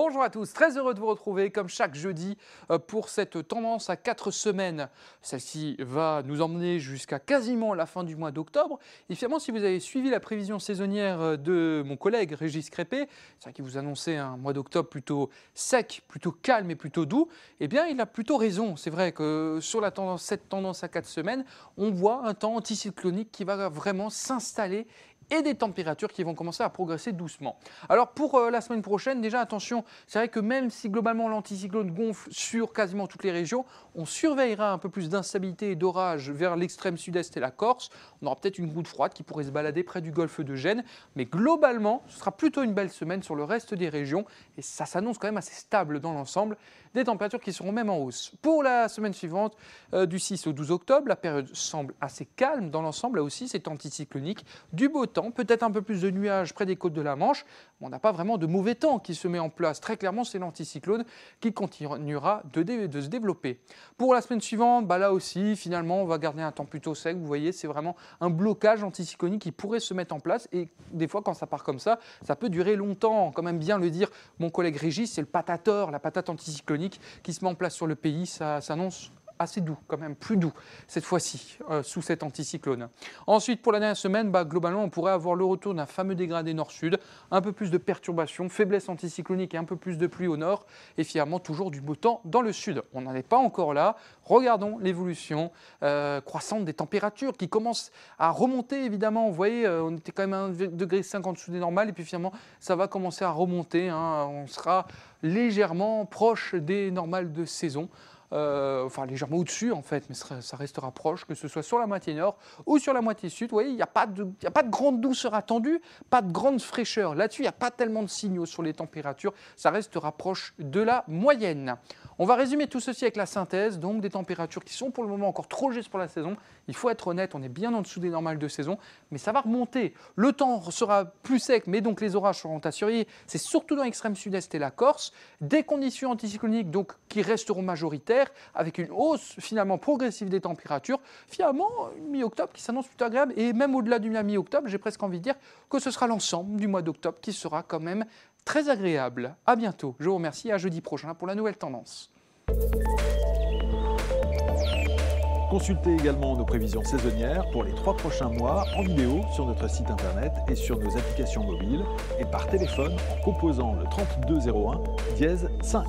Bonjour à tous, très heureux de vous retrouver comme chaque jeudi pour cette tendance à 4 semaines. Celle-ci va nous emmener jusqu'à quasiment la fin du mois d'octobre. Et finalement, si vous avez suivi la prévision saisonnière de mon collègue Régis Crépé, c'est vrai qu'il vous annonçait un mois d'octobre plutôt sec, plutôt calme et plutôt doux, eh bien il a plutôt raison. C'est vrai que sur cette tendance à 4 semaines, on voit un temps anticyclonique qui va vraiment s'installer et des températures qui vont commencer à progresser doucement. Alors pour la semaine prochaine, déjà attention, c'est vrai que même si globalement l'anticyclone gonfle sur quasiment toutes les régions, on surveillera un peu plus d'instabilité et d'orage vers l'extrême sud-est et la Corse. On aura peut-être une goutte froide qui pourrait se balader près du golfe de Gênes, mais globalement, ce sera plutôt une belle semaine sur le reste des régions et ça s'annonce quand même assez stable dans l'ensemble, des températures qui seront même en hausse. Pour la semaine suivante, du 6 au 12 octobre, la période semble assez calme dans l'ensemble, là aussi c'est anticyclonique, du beau temps, peut-être un peu plus de nuages près des côtes de la Manche, mais on n'a pas vraiment de mauvais temps qui se met en place. Très clairement, c'est l'anticyclone qui continuera de se développer. Pour la semaine suivante, là aussi, finalement, on va garder un temps plutôt sec. Vous voyez, c'est vraiment un blocage anticyclonique qui pourrait se mettre en place. Et des fois, quand ça part comme ça peut durer longtemps. Quand même bien le dire, mon collègue Régis, c'est le patateur, la patate anticyclonique qui se met en place sur le pays. Ça s'annonce assez doux, quand même plus doux cette fois-ci, sous cet anticyclone. Ensuite, pour la dernière semaine, globalement, on pourrait avoir le retour d'un fameux dégradé nord-sud, un peu plus de perturbations, faiblesse anticyclonique et un peu plus de pluie au nord, et finalement toujours du beau temps dans le sud. On n'en est pas encore là. Regardons l'évolution croissante des températures qui commencent à remonter, évidemment. Vous voyez, on était quand même à 1,5 degré en dessous des normales, et puis finalement, ça va commencer à remonter. On sera légèrement proche des normales de saison. Légèrement au-dessus en fait, mais ça restera proche, que ce soit sur la moitié nord ou sur la moitié sud. Vous voyez, il n'y a pas de grande douceur attendue, pas de grande fraîcheur. Là-dessus, il n'y a pas tellement de signaux sur les températures, ça restera proche de la moyenne. On va résumer tout ceci avec la synthèse, donc des températures qui sont pour le moment encore trop justes pour la saison. Il faut être honnête, on est bien en dessous des normales de saison, mais ça va remonter. Le temps sera plus sec, mais donc les orages seront à surveiller. C'est surtout dans l'extrême sud-est et la Corse. Des conditions anticycloniques donc, qui resteront majoritaires, avec une hausse finalement progressive des températures. Finalement, mi-octobre qui s'annonce plutôt agréable. Et même au-delà du mi-octobre, j'ai presque envie de dire que ce sera l'ensemble du mois d'octobre qui sera quand même très agréable. À bientôt. Je vous remercie et à jeudi prochain pour la nouvelle tendance. Consultez également nos prévisions saisonnières pour les 3 prochains mois en vidéo sur notre site internet et sur nos applications mobiles et par téléphone en composant le 3201 dièse 5.